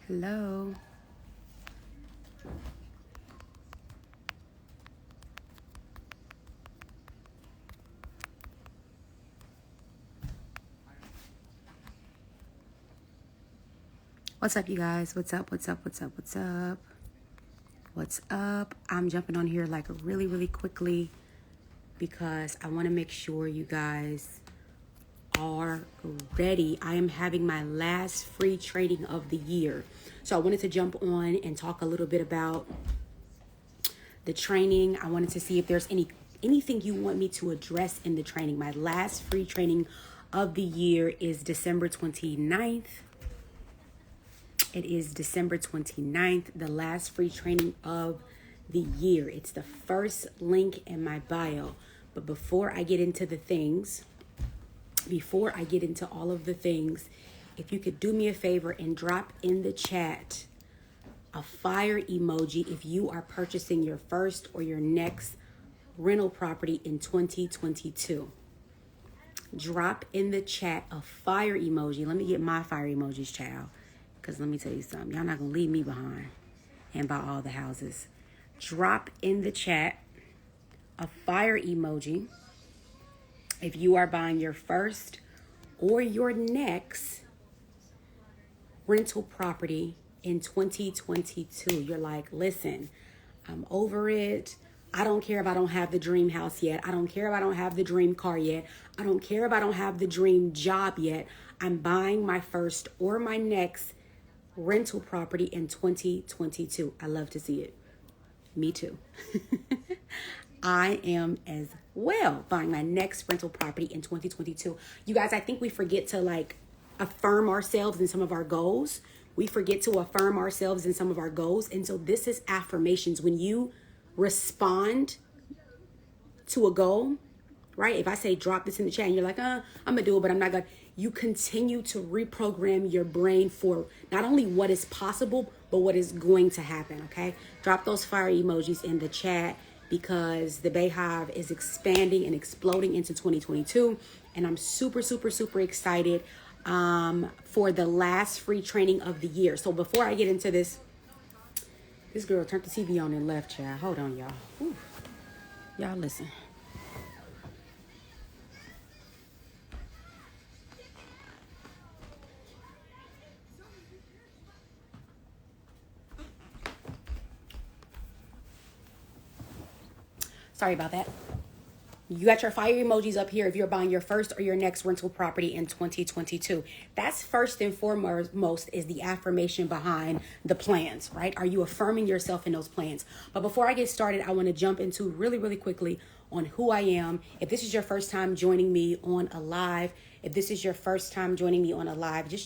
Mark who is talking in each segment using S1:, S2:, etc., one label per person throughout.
S1: Hello. What's up, you guys? What's up? I'm jumping on here like really quickly because I want to make sure you guys are ready. I am having my last free training of the year. So I wanted to jump on and talk a little bit about the training. I wanted to see if there's anything you want me to address in the training. My last free training of the year is December 29th. It is December 29th, the last free training of the year. It's the first link in my bio. But before I get into all of the things, if you could do me a favor and drop in the chat a fire emoji if you are purchasing your first or your next rental property in 2022. Drop in the chat a fire emoji. Let me get my fire emojis, child. Because let me tell you something. Y'all not going to leave me behind and buy all the houses. Drop in the chat a fire emoji if you are buying your first or your next rental property in 2022. You're like, listen, I'm over it. I don't care if I don't have the dream house yet. I don't care if I don't have the dream car yet. I don't care if I don't have the dream job yet. I'm buying my first or my next rental property in 2022. I love to see it. Me too. I am as well buying my next rental property in 2022. You guys, I think we forget to affirm ourselves in some of our goals. We forget to affirm ourselves in some of our goals. And so this is affirmations. When you respond to a goal, right? If I say drop this in the chat and you're like, I'm gonna do it, but I'm not gonna. You continue to reprogram your brain for not only what is possible, but what is going to happen, okay? Drop those fire emojis in the chat because the Bayhive is expanding and exploding into 2022. And I'm super excited for the last free training of the year. So before I get into this girl turned the TV on and left, child. Hold on, y'all. Whew. Y'all listen. Sorry about that. You got your fire emojis up here if you're buying your first or your next rental property in 2022. That's first and foremost is the affirmation behind the plans, right? Are you affirming yourself in those plans? But before I get started, I want to jump into really quickly on who I am. If this is your first time joining me on a live, just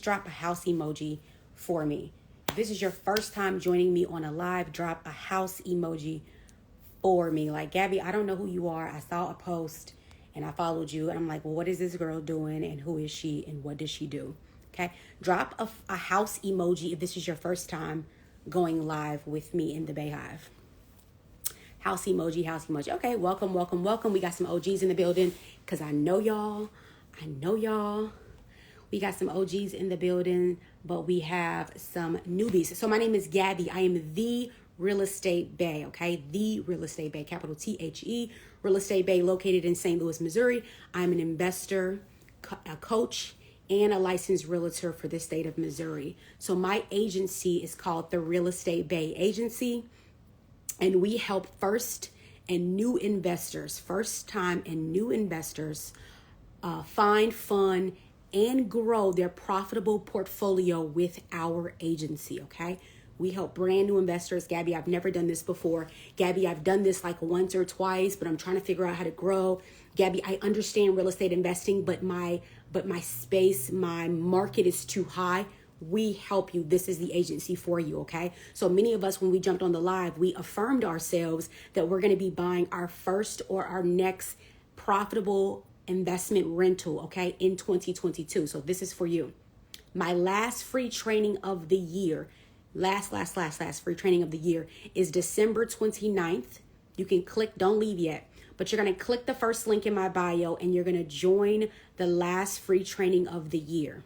S1: drop a house emoji for me. If this is your first time joining me on a live, drop a house emoji for me. Like, Gabby, I don't know who you are. I saw a post and I followed you and I'm like, well, what is this girl doing and who is she and what does she do? Okay. Drop a house emoji if this is your first time going live with me in the Bayhive. House emoji. Okay. Welcome. We got some OGs in the building because I know y'all. We got some OGs in the building, but we have some newbies. So my name is Gabby. I am the Real Estate Bae, okay? The Real Estate Bae, capital THE, Real Estate Bae, located in St. Louis, Missouri. I'm an investor, a coach, and a licensed realtor for the state of Missouri. So my agency is called the Real Estate Bae Agency, and we help first and new investors, find, fund, and grow their profitable portfolio with our agency, okay? We help brand new investors. Gabby, I've never done this before. Gabby, I've done this like once or twice, but I'm trying to figure out how to grow. Gabby, I understand real estate investing, but my space, my market is too high. We help you. This is the agency for you, okay? So many of us, when we jumped on the live, we affirmed ourselves that we're going to be buying our first or our next profitable investment rental, okay, in 2022. So this is for you. My last free training of the year, last free training of the year is December 29th. You can click, don't leave yet, but you're going to click the first link in my bio and you're going to join the last free training of the year.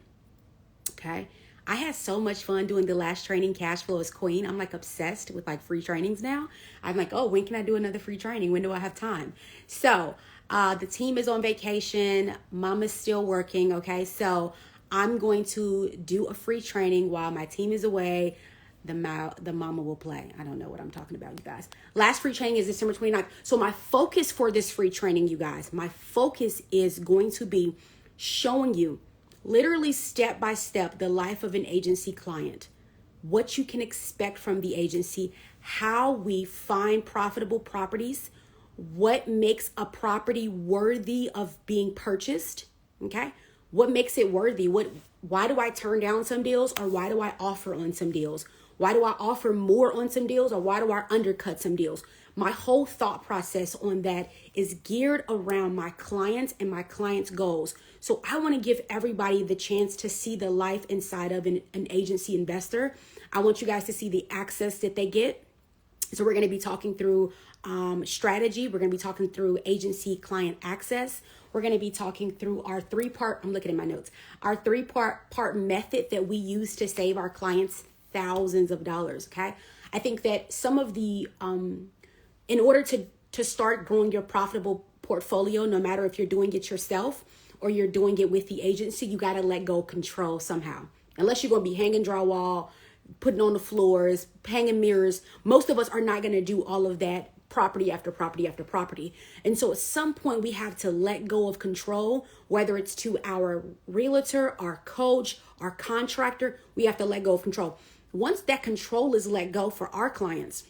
S1: Okay. I had so much fun doing the last training, Cash Flow as Queen. I'm like obsessed with like free trainings now. I'm like, oh, when can I do another free training? When do I have time? So the team is on vacation. Mama's still working. Okay. So I'm going to do a free training while my team is away. The mama will play. I don't know what I'm talking about, you guys. Last free training is December 29th. So my focus for this free training, you guys, my focus is going to be showing you literally step by step the life of an agency client, what you can expect from the agency, how we find profitable properties, what makes a property worthy of being purchased, okay? What makes it worthy? Why do I turn down some deals, or why do I offer on some deals? Why do I offer more on some deals, or why do I undercut some deals? My whole thought process on that is geared around my clients and my clients' goals. So I want to give everybody the chance to see the life inside of an agency investor. I want you guys to see the access that they get. So we're going to be talking through strategy. We're going to be talking through agency client access. We're going to be talking through our three-part, I'm looking at my notes, our three-part method that we use to save our clients thousands of dollars, okay? I think that some of the, in order to start growing your profitable portfolio, no matter if you're doing it yourself or you're doing it with the agency, you got to let go of control somehow. Unless you're going to be hanging drywall, putting on the floors, hanging mirrors, most of us are not going to do all of that property after property after property. And so at some point we have to let go of control, whether it's to our realtor, our coach, our contractor, we have to let go of control. Once that control is let go for our clients,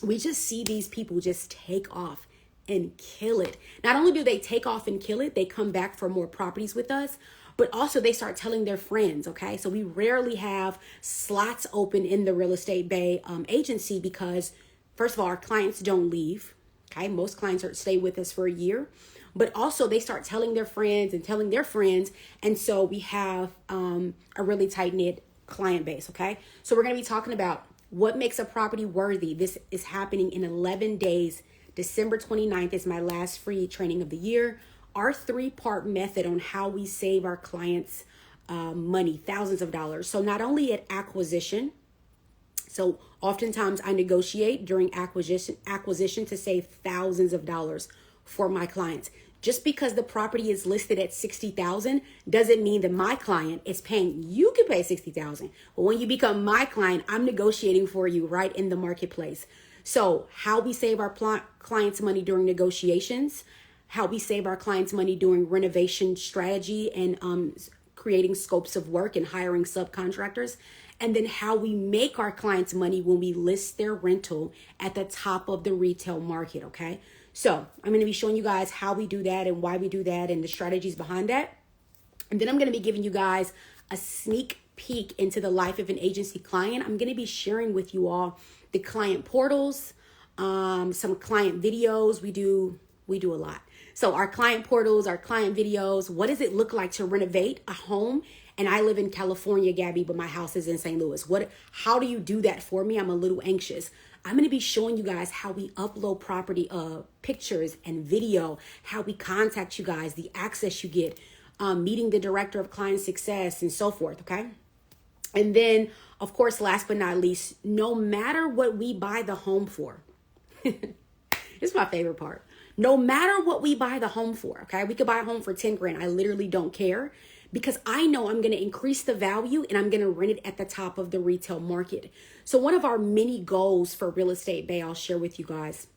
S1: we just see these people just take off and kill it. Not only do they take off and kill it, they come back for more properties with us, but also they start telling their friends, okay? So we rarely have slots open in the Real Estate Bae Agency because, first of all, our clients don't leave, okay? Most clients stay with us for a year, but also they start telling their friends and telling their friends, and so we have a really tight-knit client base, okay? So we're going to be talking about what makes a property worthy. This is happening in 11 days. December 29th is my last free training of the year. Our three-part method on how we save our clients money, thousands of dollars. So not only at acquisition, so oftentimes I negotiate during acquisition to save thousands of dollars for my clients. Just because the property is listed at $60,000 doesn't mean that my client is paying. You can pay $60,000, but when you become my client, I'm negotiating for you right in the marketplace. So how we save our clients money during negotiations, how we save our clients money during renovation strategy and creating scopes of work and hiring subcontractors, and then how we make our clients money when we list their rental at the top of the retail market, okay? So I'm going to be showing you guys how we do that and why we do that and the strategies behind that. And then I'm going to be giving you guys a sneak peek into the life of an agency client. I'm going to be sharing with you all the client portals, some client videos. We do a lot. So our client portals, our client videos, what does it look like to renovate a home? And I live in California, Gabby, but my house is in St. Louis. How do you do that for me? I'm a little anxious. I'm going to be showing you guys how we upload property pictures and video, how we contact you guys, the access you get, meeting the director of client success and so forth, okay? And then, of course, last but not least, no matter what we buy the home for, it's my favorite part. No matter what we buy the home for, okay? We could buy a home for 10 grand. I literally don't care because I know I'm going to increase the value and I'm going to rent it at the top of the retail market. So one of our many goals for Real Estate Bae, I'll share with you guys.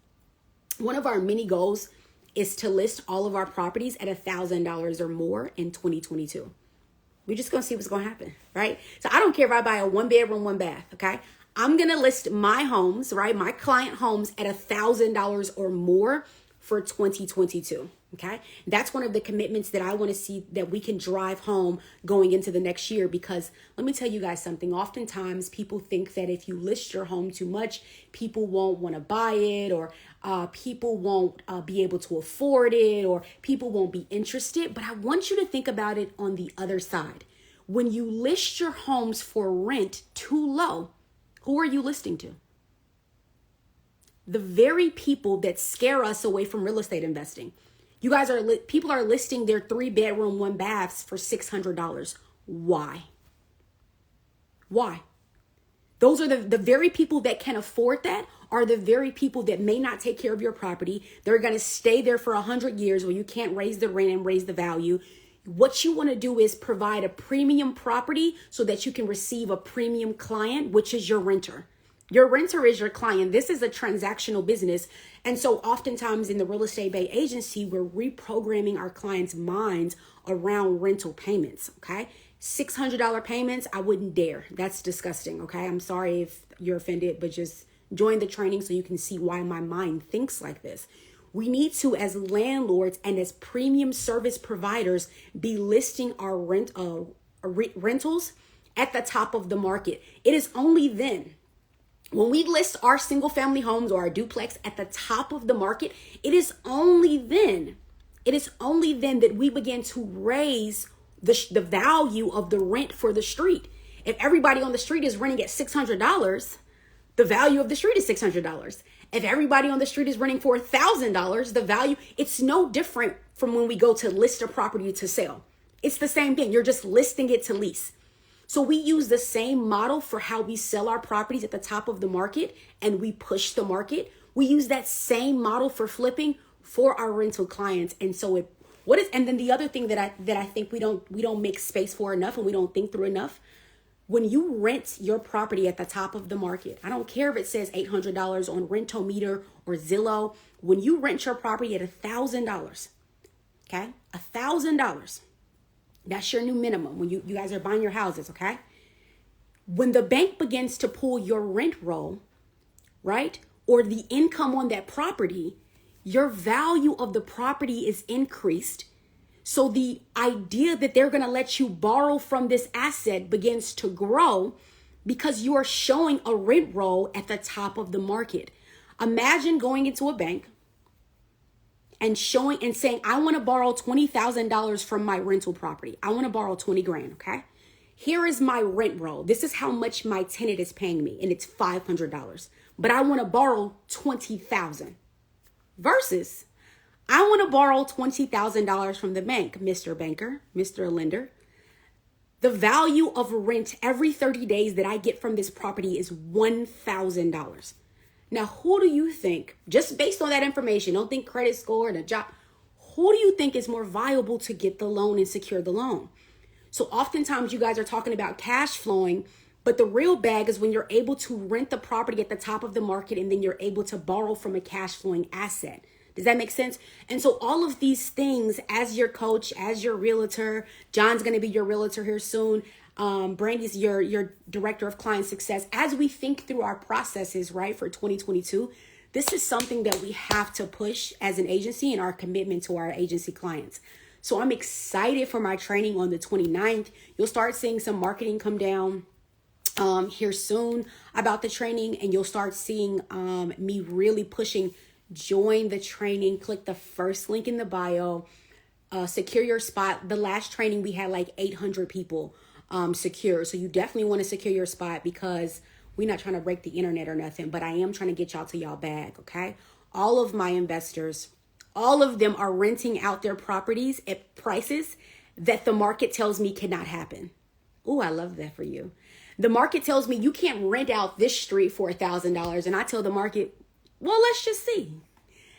S1: One of our many goals is to list all of our properties at $1,000 or more in 2022. We're just going to see what's going to happen, right? So I don't care if I buy a 1-bedroom, 1-bath, okay? I'm going to list my homes, right? My client homes at $1,000 or more for 2022. Okay. That's one of the commitments that I want to see that we can drive home going into the next year, because let me tell you guys something. Oftentimes people think that if you list your home too much, people won't want to buy it, or people won't be able to afford it, or people won't be interested. But I want you to think about it on the other side. When you list your homes for rent too low, who are you listing to? The very people that scare us away from real estate investing. You guys people are listing their 3-bedroom, 1-baths for $600. Why? Why? Those are the very people that can afford that are the very people that may not take care of your property. They're going to stay there for 100 years where you can't raise the rent and raise the value. What you want to do is provide a premium property so that you can receive a premium client, which is your renter. Your renter is your client. This is a transactional business. And so oftentimes in the Real Estate Bae Agency, we're reprogramming our clients' minds around rental payments, okay? $600 payments, I wouldn't dare. That's disgusting, okay? I'm sorry if you're offended, but just join the training so you can see why my mind thinks like this. We need to, as landlords and as premium service providers, be listing our rentals at the top of the market. It is only then, when we list our single family homes or our duplex at the top of the market, it is only then that we begin to raise the value of the rent for the street. If everybody on the street is renting at $600, the value of the street is $600. If everybody on the street is renting for $1,000, the value, it's no different from when we go to list a property to sell. It's the same thing. You're just listing it to lease. So we use the same model for how we sell our properties at the top of the market and we push the market. We use that same model for flipping for our rental clients. And so and then the other thing that I think we don't make space for enough and we don't think through enough, when you rent your property at the top of the market, I don't care if it says $800 on Rentometer or Zillow, when you rent your property at $1,000, okay? $1,000. That's your new minimum when you guys are buying your houses, okay? When the bank begins to pull your rent roll, right, or the income on that property, your value of the property is increased. So the idea that they're going to let you borrow from this asset begins to grow because you are showing a rent roll at the top of the market. Imagine going into a bank and showing and saying, I want to borrow $20,000 from my rental property. I want to borrow 20 grand, okay? Here is my rent roll. This is how much my tenant is paying me, and it's $500. But I want to borrow $20,000 versus I want to borrow $20,000 from the bank, Mr. Banker, Mr. Lender. The value of rent every 30 days that I get from this property is $1,000. Now, who do you think, just based on that information, don't think credit score and a job, who do you think is more viable to get the loan and secure the loan? So oftentimes you guys are talking about cash flowing, but the real bag is when you're able to rent the property at the top of the market and then you're able to borrow from a cash flowing asset. Does that make sense? And so all of these things, as your coach, as your realtor, John's going to be your realtor here soon. Brandy's your director of client success. As we think through our processes, right, for 2022, this is something that we have to push as an agency and our commitment to our agency clients. So I'm excited for my training on the 29th. You'll start seeing some marketing come down here soon about the training, and you'll start seeing me really pushing. Join the training. Click the first link in the bio. Secure your spot. The last training we had like 800 people secure. So you definitely want to secure your spot because we're not trying to break the internet or nothing, but I am trying to get y'all to y'all bag, okay? All of my investors, all of them are renting out their properties at prices that the market tells me cannot happen. Oh, I love that for you. The market tells me you can't rent out this street for $1,000, and I tell the market, well, let's just see.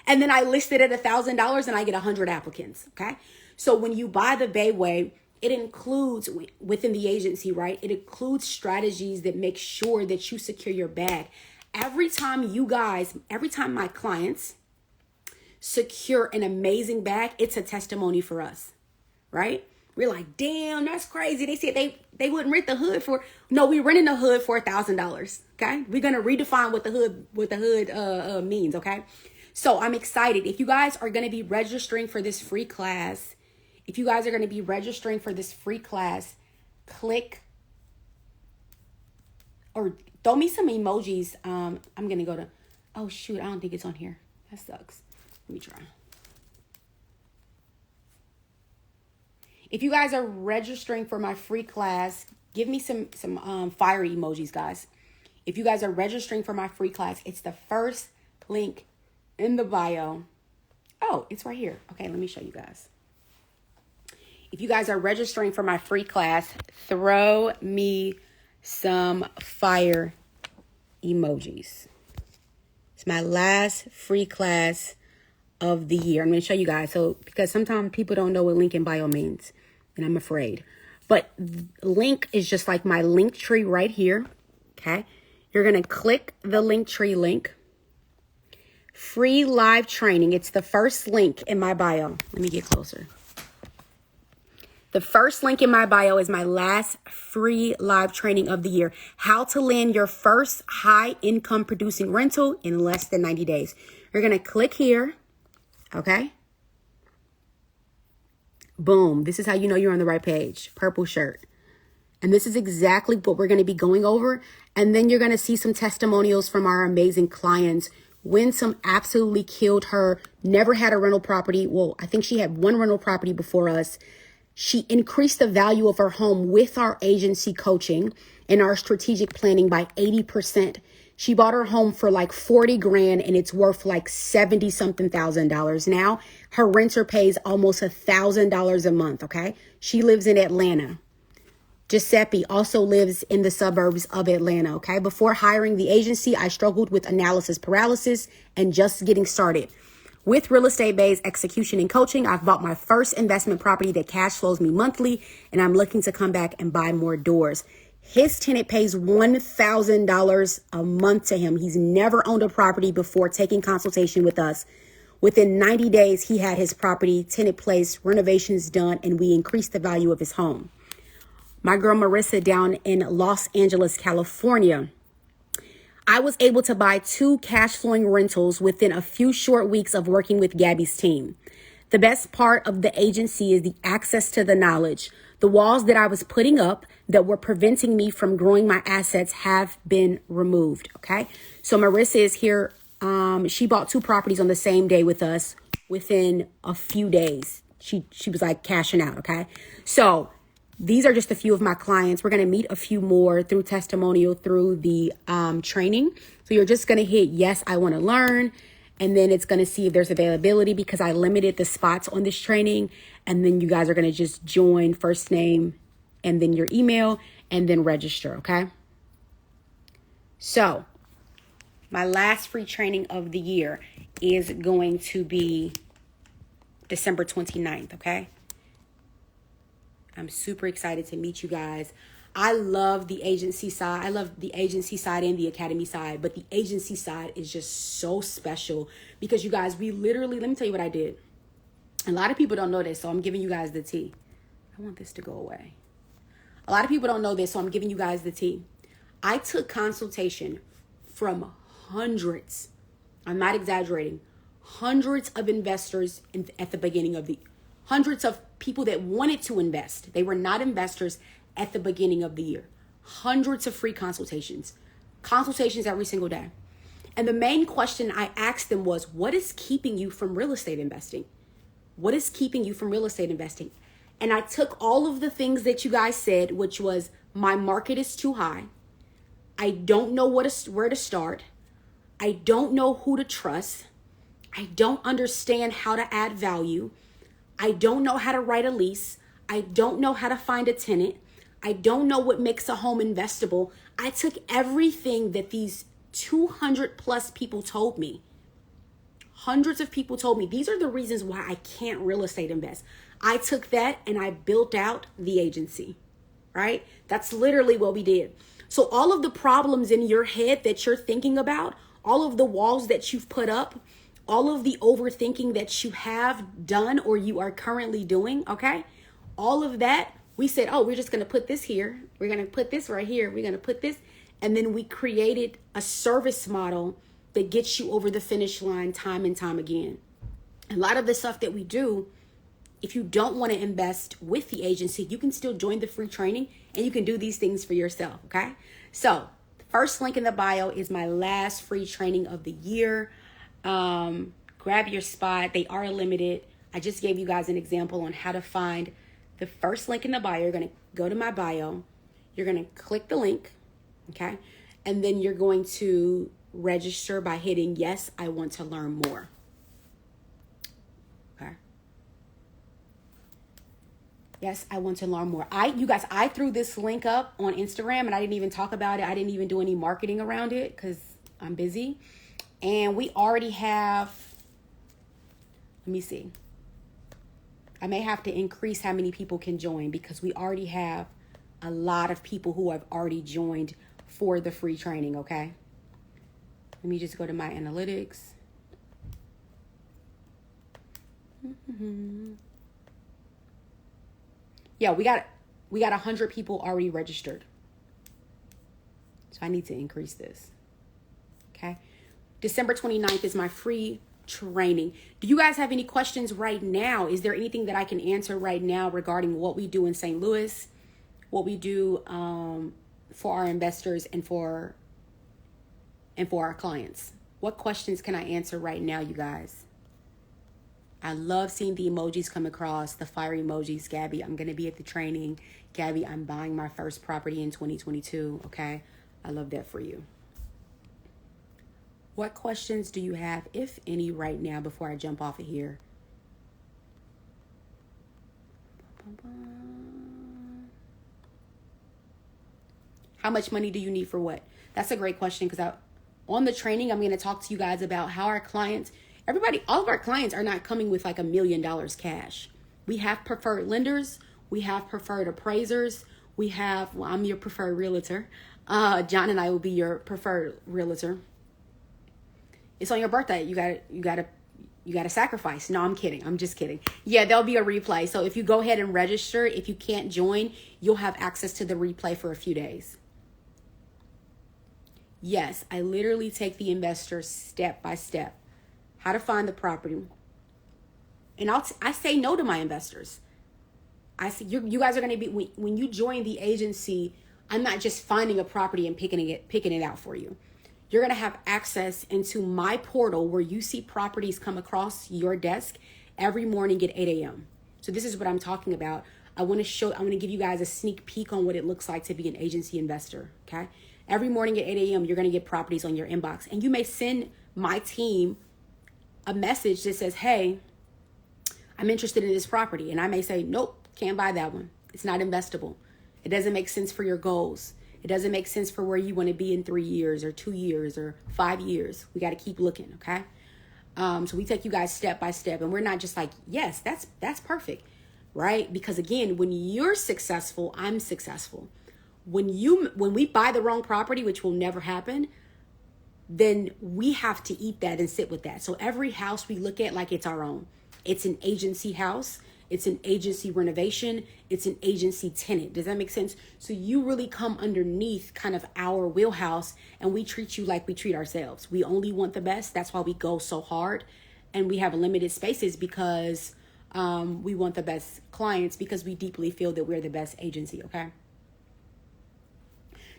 S1: And then I list it at $1,000 and I get 100 applicants, okay? So when you buy the Bae Way, it includes, within the agency, right? It includes strategies that make sure that you secure your bag. Every time my clients secure an amazing bag, it's a testimony for us, right? We're like, damn, that's crazy. They said they wouldn't rent the hood for, no, we renting the hood for $1,000, okay? We're going to redefine what the hood means, okay? So I'm excited. If you guys are going to be registering for this free class, click or throw me some emojis. I'm going to go to, oh shoot, I don't think it's on here. That sucks. Let me try. If you guys are registering for my free class, give me some fire emojis, guys. If you guys are registering for my free class, it's the first link in the bio. Oh, it's right here. Okay, let me show you guys. If you guys are registering for my free class, throw me some fire emojis. It's my last free class of the year. I'm going to show you guys. So, because sometimes people don't know what link in bio means, and I'm afraid. But link is just like my link tree right here. Okay. You're going to click the link tree link. Free live training. It's the first link in my bio. Let me get closer. The first link in my bio is my last free live training of the year. How to land your first high income producing rental in less than 90 days. You're going to click here. Okay. Boom. This is how you know you're on the right page. Purple shirt. And this is exactly what we're going to be going over. And then you're going to see some testimonials from our amazing clients. Winsome absolutely killed her. Never had a rental property. Well, I think she had one rental property before us. She increased the value of her home with our agency coaching and our strategic planning by 80%. She bought her home for like 40 grand and it's worth like 70 something thousand dollars now. Her renter pays almost $1,000 a month. Okay. She lives in Atlanta. Giuseppe also lives in the suburbs of Atlanta. Okay. Before hiring the agency, I struggled with analysis paralysis and just getting started. With Real Estate Bae's execution and coaching, I've bought my first investment property that cash flows me monthly, and I'm looking to come back and buy more doors. His tenant pays $1,000 a month to him. He's never owned a property before taking consultation with us. Within 90 days, he had his property tenant placed, renovations done, and we increased the value of his home. My girl Marissa down in Los Angeles, California. I was able to buy 2 cash flowing rentals within a few short weeks of working with Gabby's team. The best part of the agency is the access to the knowledge. The walls that I was putting up that were preventing me from growing my assets have been removed. Okay. So Marissa is here. She bought 2 properties on the same day with us within a few days. She was like cashing out. Okay. So these are just a few of my clients. We're going to meet a few more through testimonial, through the training. So you're just going to hit yes, I want to learn. And then it's going to see if there's availability because I limited the spots on this training. And then you guys are going to just join first name and then your email and then register. Okay. So my last free training of the year is going to be December 29th. Okay. I'm super excited to meet you guys. I love the agency side. I love the agency side and the academy side, but the agency side is just so special because you guys, we literally, let me tell you what I did. A lot of people don't know this, so I'm giving you guys the tea. I want this to go away. A lot of people don't know this, so I'm giving you guys the tea. I took consultation from hundreds, I'm not exaggerating, hundreds of investors at the beginning of the hundreds of people that wanted to invest. They were not investors at the beginning of the year. Hundreds of free consultations every single day. And the main question I asked them was, what is keeping you from real estate investing? What is keeping you from real estate investing? And I took all of the things that you guys said, which was my market is too high. I don't know where to start. I don't know who to trust. I don't understand how to add value. I don't know how to write a lease. I don't know how to find a tenant. I don't know what makes a home investable. I took everything that these 200 plus people told me. Hundreds of people told me, these are the reasons why I can't real estate invest. I took that and I built out the agency, right? That's literally what we did. So all of the problems in your head that you're thinking about, all of the walls that you've put up, all of the overthinking that you have done or you are currently doing, okay? All of that, we said, oh, we're just going to put this here. We're going to put this right here. We're going to put this. And then we created a service model that gets you over the finish line time and time again. A lot of the stuff that we do, if you don't want to invest with the agency, you can still join the free training and you can do these things for yourself, okay? So the first link in the bio is my last free training of the year. Grab your spot. They are limited. I just gave you guys an example on how to find the first link in the bio. You're going to go to my bio. You're going to click the link. Okay. And then you're going to register by hitting yes, I want to learn more. Okay. Yes, I want to learn more. You guys, I threw this link up on Instagram and I didn't even talk about it. I didn't even do any marketing around it because I'm busy. And we already have, let me see. I may have to increase how many people can join because we already have a lot of people who have already joined for the free training, okay? Let me just go to my analytics. Yeah, we got 100 people already registered. So I need to increase this. Okay. December 29th is my free training. Do you guys have any questions right now? Is there anything that I can answer right now regarding what we do in St. Louis, what we do for our investors and for our clients? What questions can I answer right now, you guys? I love seeing the emojis come across, the fire emojis. Gabby, I'm going to be at the training. Gabby, I'm buying my first property in 2022. Okay. I love that for you. What questions do you have, if any, right now before I jump off of here? How much money do you need for what? That's a great question because on the training, I'm going to talk to you guys about how our clients, all of our clients are not coming with like $1 million cash. We have preferred lenders. We have preferred appraisers. I'm your preferred realtor. John and I will be your preferred realtor. It's on your birthday. You gotta sacrifice. No, I'm kidding. I'm just kidding. Yeah, there'll be a replay. So if you go ahead and register, if you can't join, you'll have access to the replay for a few days. Yes, I literally take the investor step by step. How to find the property. And I say no to my investors. I say, you guys are going to be, when you join the agency, I'm not just finding a property and picking it out for you. You're going to have access into my portal where you see properties come across your desk every morning at 8 a.m. So this is what I'm talking about. I want to give you guys a sneak peek on what it looks like to be an agency investor. Okay. Every morning at 8 a.m., you're going to get properties on your inbox, and you may send my team a message that says, hey, I'm interested in this property. And I may say, nope, can't buy that one. It's not investable. It doesn't make sense for your goals. It doesn't make sense for where you want to be in 3 years or 2 years or 5 years. We got to keep looking. Okay. So we take you guys step by step, and we're not just like, yes, that's perfect. Right. Because again, when you're successful, I'm successful. When we buy the wrong property, which will never happen, then we have to eat that and sit with that. So every house we look at like it's our own. It's an agency house. It's an agency renovation. It's an agency tenant. Does that make sense? So you really come underneath kind of our wheelhouse, and we treat you like we treat ourselves. We only want the best. That's why we go so hard, and we have limited spaces because we want the best clients, because we deeply feel that we're the best agency. Okay.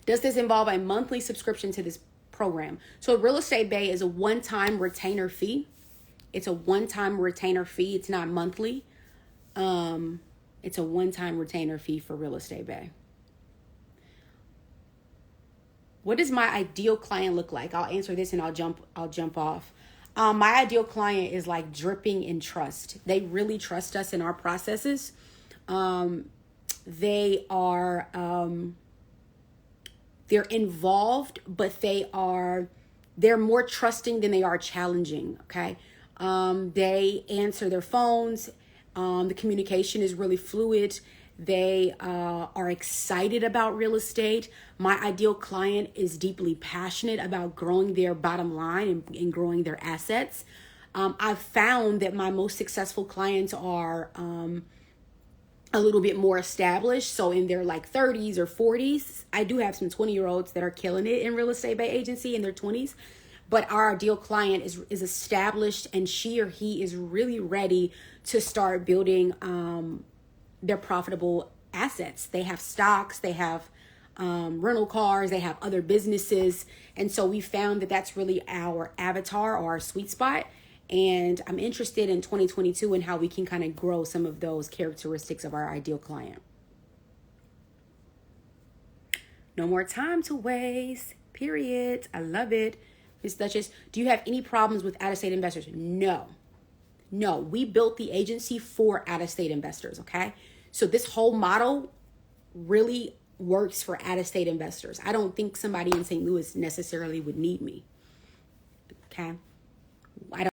S1: Does this involve a monthly subscription to this program? So Real Estate Bae is a one-time retainer fee. It's a one-time retainer fee. It's not monthly. It's a one-time retainer fee for Real Estate Bae. What does my ideal client look like? I'll answer this and I'll jump off. My ideal client is like dripping in trust. They really trust us in our processes. They are, they're involved, but they're more trusting than they are challenging. Okay. They answer their phones. The communication is really fluid. They are excited about real estate. My ideal client is deeply passionate about growing their bottom line and growing their assets. I've found that my most successful clients are a little bit more established. So in their like 30s or 40s, I do have some 20-year-olds that are killing it in Real Estate Bae Agency in their 20s. But our ideal client is established, and she or he is really ready to start building their profitable assets. They have stocks, they have rental cars, they have other businesses. And so we found that that's really our avatar or our sweet spot. And I'm interested in 2022 in how we can kind of grow some of those characteristics of our ideal client. No more time to waste, period. I love it. Ms. Duchess, do you have any problems with out-of-state investors? No, we built the agency for out-of-state investors, okay? So this whole model really works for out-of-state investors. I don't think somebody in St. Louis necessarily would need me. Okay. I don't.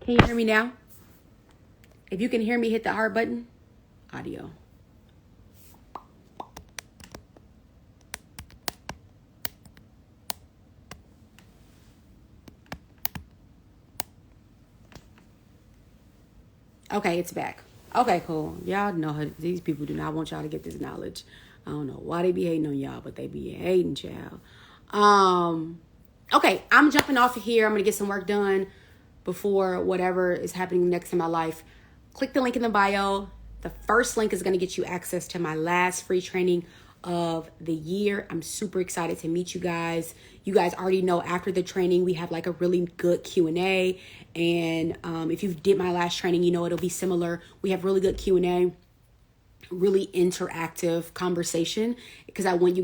S1: Can you hear me now? If you can hear me, hit the heart button. Audio. Okay, it's back. Okay, cool. Y'all know these people do not want y'all to get this knowledge. I don't know why they be hating on y'all, but they be hating, child. Okay, I'm jumping off of here. I'm gonna get some work done before whatever is happening next in my life. Click the link in the bio. The first link is gonna get you access to my last free training of the year. I'm super excited to meet you guys. You guys already know after the training we have like a really good Q&A, and if you did my last training, you know it'll be similar. We have really good Q&A, really interactive conversation, because I don't want you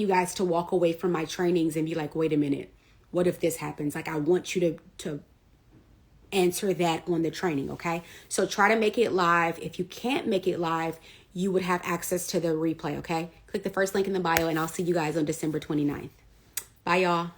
S1: guys to walk away from my trainings and be like, wait a minute, what if this happens? Like, I want you to answer that on the training, okay? So try to make it live. If you can't make it live, you would have access to the replay, okay? Click the first link in the bio, and I'll see you guys on December 29th. Bye, y'all.